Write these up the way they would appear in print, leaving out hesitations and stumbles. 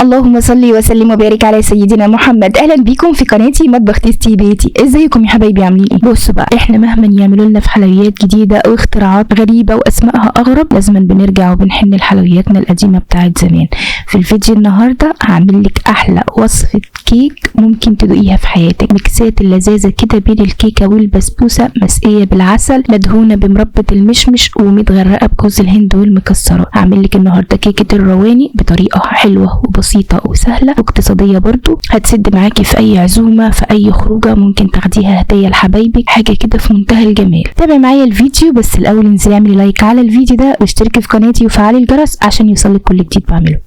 اللهم صل وسلم وبارك على سيدنا محمد. اهلا بيكم في قناتي مطبخ تيستي بيتي. ازيكم يا حبايبي عاملين ايه؟ بصوا بقى، احنا مهما يعملوا لنا في حلويات جديده واختراعات غريبه واسمائها اغرب، لازم بنرجع وبنحن لحلوياتنا القديمه بتاعت زمان. في الفيديو النهارده هعمل لك احلى وصفه كيك ممكن تدوقيها في حياتك. ميكسات اللذاذه كده بين الكيكه والبسبوسه، مسقيه بالعسل، مدهونه بمربى المشمش ومتغرقه بجوز الهند والمكسرات. هعمل لك النهارده كيكه الرواني بطريقه حلوه وبسيطه وسهله واقتصاديه برضو، هتسد معاكي في اي عزومه، في اي خروجه ممكن تاخديها هديه لحبايبك، حاجه كده في منتهى الجمال. تابعي معايا الفيديو، بس الاول انزلي اعملي لايك على الفيديو ده واشتركي في قناتي وفعلي الجرس عشان يوصلك كل جديد بعمله.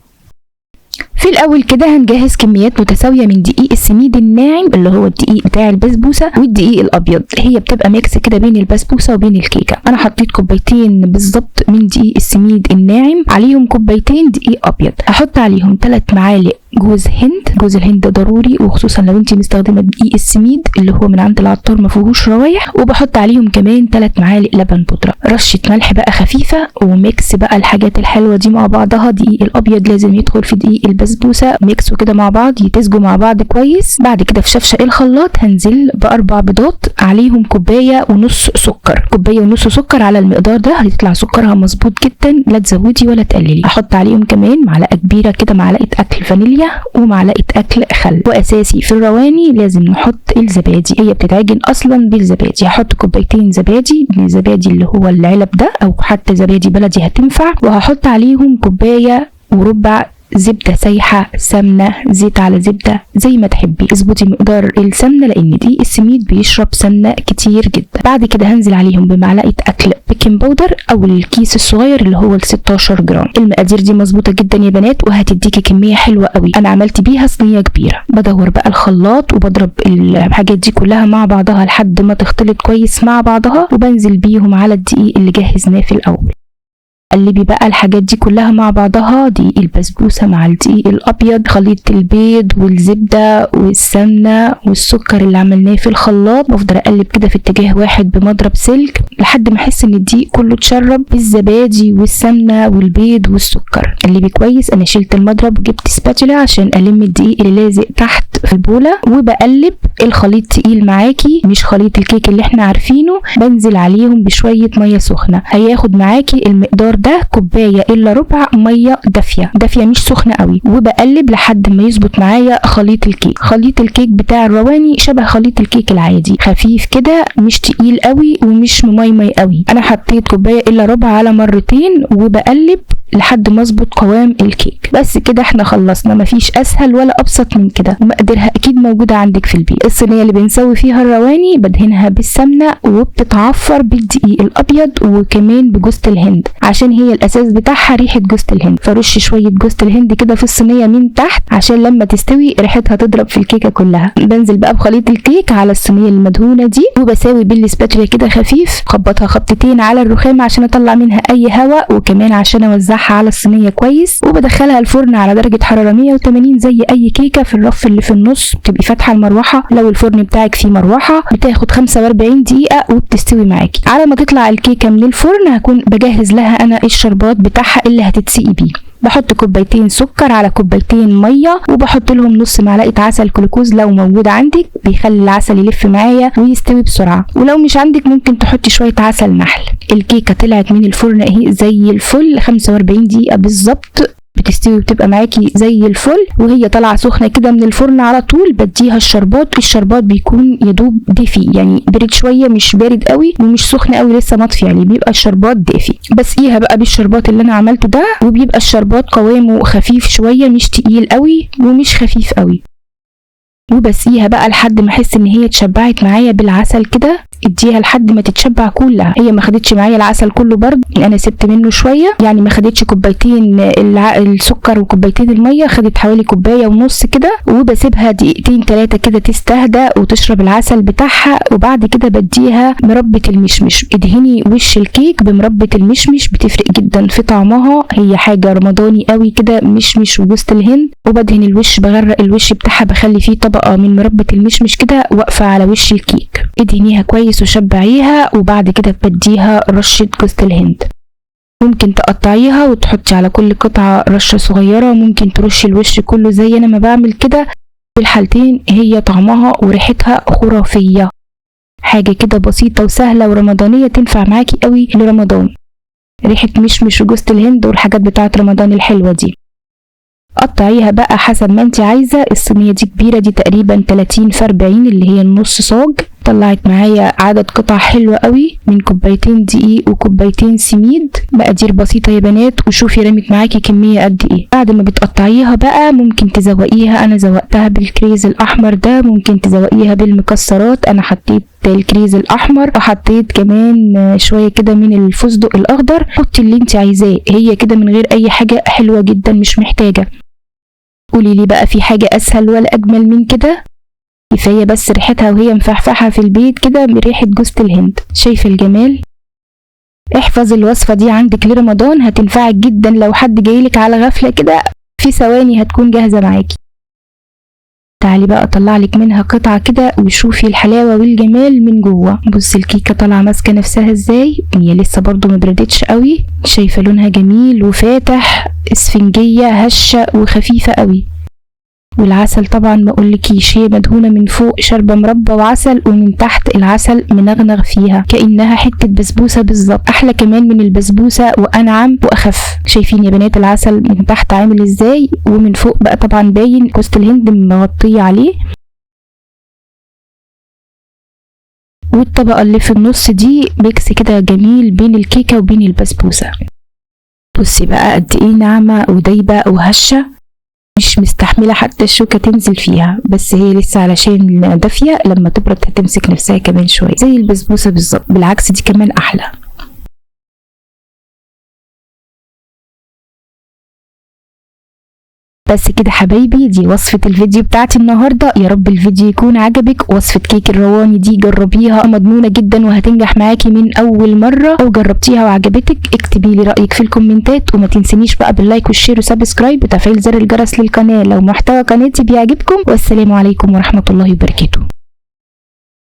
في الاول كده هنجهز كميات متساويه من دقيق السميد الناعم اللي هو الدقيق بتاع البسبوسه والدقيق الابيض، هي بتبقى ميكس كده بين البسبوسه وبين الكيكه. انا حطيت كوبايتين بالظبط من دقيق السميد الناعم، عليهم كوبايتين دقيق ابيض. هحط عليهم 3 معالق جوز هند. جوز الهند ضروري، وخصوصا لو انت مستخدمه دقيق السميد اللي هو من عند العطار ما فيهوش روايح. وبحط عليهم كمان 3 معالق لبن بودره، رشه ملح بقى خفيفه، وميكس بقى الحاجات الحلوه دي مع بعضها. دقيق الابيض لازم يدخل في دقيق البسبوسه، ميكسوا كده مع بعض يتزجوا مع بعض كويس. بعد كده في شفشق الخلاط هنزل ب4 بيضات، عليهم كوبايه ونص سكر. كوبايه ونص سكر على المقدار ده هتطلع سكرها مظبوط جدا، لا تزودي ولا تقللي. احط عليهم كمان معلقه كبيره كده، معلقه اكل فانيليا ومعلقه اكل خل. واساسي في الرواني لازم نحط الزبادي، هي بتتعجن اصلا بالزبادي. هحط كوبايتين زبادي، من الزبادي اللي هو العلب ده او حتى زبادي بلدي هتنفع. وهحط عليهم كوبايه وربع زبده سايحه، سمنه، زيت على زبده زي ما تحبي. اظبطي مقدار السمنه لان دقيق السميد بيشرب سمنه كتير جدا. بعد كده هنزل عليهم بمعلقه اكل بيكنج باودر او الكيس الصغير اللي هو ال 16 جرام. المقادير دي مظبوطه جدا يا بنات، وهتديكي كميه حلوه قوي. انا عملت بيها صينيه كبيره. بدور بقى الخلاط وبضرب الحاجات دي كلها مع بعضها لحد ما تختلط كويس مع بعضها، وبنزل بيهم على الدقيق اللي جهزناه في الاول. قلبي بقى الحاجات دي كلها مع بعضها، دقيق البسبوسه مع الدقيق الابيض، خليط البيض والزبده والسمنه والسكر اللي عملناه في الخلاط. بفضل اقلب كده في اتجاه واحد بمضرب سلك لحد ما احس ان الدقيق كله اتشرب بالزبادي والسمنه والبيض والسكر. قلبي كويس. انا شلت المضرب وجبت سباتولا عشان الم الدقيق اللي لازق تحت في البوله، وبقلب. الخليط تقيل معاكي، مش خليط الكيك اللي احنا عارفينه. بنزل عليهم بشويه ميه سخنه، هياخد معاكي المقدار ده كوبايه الا ربع ميه دافيه مش سخنه قوي. وبقلب لحد ما يظبط معايا خليط الكيك. خليط الكيك بتاع الرواني شبه خليط الكيك العادي، خفيف كده، مش تقيل قوي ومش مميمي قوي. انا حطيت كوبايه الا ربع على مرتين، وبقلب لحد ما اظبط قوام الكيك. بس كده احنا خلصنا، مفيش اسهل ولا ابسط من كده، ومقاديرها اكيد موجوده عندك في البيت. الصينيه اللي بنسوي فيها الرواني بدهنها بالسمنه وبتتعفر بالدقيق الابيض وكمان بجوز الهند، عشان هي الاساس بتاعها ريحه جوز الهند. فرش شويه جوز الهند كده في الصينيه من تحت عشان لما تستوي ريحتها تضرب في الكيكه كلها. بنزل بقى بخليط الكيك على الصينيه المدهونه دي، وبساوي بالسباتولا كده خفيف، خبطها خبطتين على الرخامه عشان اطلع منها اي هواء، وكمان عشان اوزعها على الصينيه كويس. وبدخلها الفرن على درجه حراره 180 زي اي كيكه. في الرف اللي في النص بتبقي فاتحه المروحه، لو الفرن بتاعك فيه مروحه بتاخد 45 دقيقه وبتستوي معاكي. على ما تطلع الكيكه من الفرن هكون بجهز لها انا الشربات بتاعها اللي هتتسقي بيه. بحط كوبايتين سكر على كوبايتين ميه، وبحط لهم نص معلقه عسل جلوكوز لو موجود عندك، بيخلي العسل يلف معايا ويستوي بسرعه. ولو مش عندك ممكن تحطي شويه عسل نحل. الكيكه طلعت من الفرن اهي زي الفل، 45 دقيقه بالظبط بتستوي وبتبقى معاكي زي الفل. وهي طالعه سخنه كده من الفرن على طول بديها الشربات. الشربات بيكون يدوب دافي، يعني بارد شويه، مش بارد قوي ومش سخن قوي لسه مطفي، يعني بيبقى الشربات دافي. بسقيها بقى بالشربات اللي انا عملته ده، وبيبقى الشربات قوامه خفيف شويه، مش تقيل قوي ومش خفيف قوي. وبسقيها بقى لحد ما احس ان هي اتشبعت معايا بالعسل كده. اديها لحد ما تتشبع كلها. هي ما خدتش معايا العسل كله برضه، انا سبت منه شويه، يعني ما خدتش كوبايتين السكر وكوبايتين الميه، خدت حوالي كوبايه ونص كده. وبسيبها دقيقتين 3 كده تستهدى وتشرب العسل بتاعها. وبعد كده بديها مربى المشمش. ادهني وش الكيك بمربى المشمش، بتفرق جدا في طعمها، هي حاجه رمضاني قوي كده، مشمش وجوز الهند. وبدهن الوش، بغرق الوش بتاعها، بخلي فيه طبقه من مربى المشمش كده واقفه على وش الكيك. ادهنيها كويس وشبعيها، وبعد كده بديها رشه جوز الهند. ممكن تقطعيها وتحطي على كل قطعة رشة صغيرة، ممكن ترشي الوش كله زي انا ما بعمل كده. في الحالتين هي طعمها وريحتها خرافية، حاجة كده بسيطة وسهلة ورمضانية تنفع معاكي قوي لرمضان. ريحة مشمش وجوز الهند والحاجات بتاعت رمضان الحلوة دي. قطعيها بقى حسب ما انت عايزة. الصينية دي كبيرة، دي تقريبا 30 في 40 اللي هي النص صاج. طلعت معايا عدد قطع حلوة قوي من كوبايتين دقيق وكوبايتين سميد. مقادير بسيطة يا بنات، وشوفي رمت معاكي كمية قد ايه. بعد ما بتقطعيها بقى ممكن تزوقيها. انا زوقتها بالكريز الاحمر ده، ممكن تزوقيها بالمكسرات. انا حطيت الكريز الاحمر وحطيت كمان شوية كده من الفستق الاخضر. حطي اللي انت عايزاه، هي كده من غير اي حاجة حلوة جدا، مش محتاجة. قولي لي بقى في حاجة اسهل ولا اجمل من كده؟ كفاية بس ريحتها وهي مفحفحة في البيت كده بريحة جوز الهند. شايفة الجمال؟ احفظ الوصفة دي عندك لرمضان، هتنفعك جدا. لو حد جايلك على غفلة كده في ثواني هتكون جاهزة معاكي. تعالي بقى اطلعلك منها قطعة كده وشوفي الحلاوة والجمال من جوه. بصي الكيكة طالعة ماسكة نفسها ازاي، هي لسه برضو مبردتش قوي. شايفة لونها جميل وفاتح، اسفنجية هشة وخفيفة قوي. والعسل طبعا ما اقولكيش، هي مدهونه من فوق شاربه مربى وعسل، ومن تحت العسل منغنغ فيها كانها حته بسبوسه بالظبط. احلى كمان من البسبوسه وانعم واخف. شايفين يا بنات العسل من تحت عامل ازاي، ومن فوق بقى طبعا باين جوز الهند مغطيه عليه. والطبقه اللي في النص دي ميكس كده جميل بين الكيكه وبين البسبوسه. بصي بقى قد ايه ناعمه ودايبه وهشه، مش مستحملة حتى الشوكة تنزل فيها، بس هي لسه علشان دافية، لما تبرد هتمسك نفسها كمان شوية زي البسبوسة بالظبط. بالعكس دي كمان أحلى. بس كده حبايبي، دي وصفة الفيديو بتاعتي النهاردة. يا رب الفيديو يكون عجبك. وصفة كيك الرواني دي جربيها، مضمونة جدا وهتنجح معاكي من أول مرة. أو جربتيها وعجبتك اكتبي لي رأيك في الكومنتات، وما تنسنيش بقى باللايك والشير وسبسكرايب وتفعيل زر الجرس للقناة لو محتوى قناتي بيعجبكم. والسلام عليكم ورحمة الله وبركاته.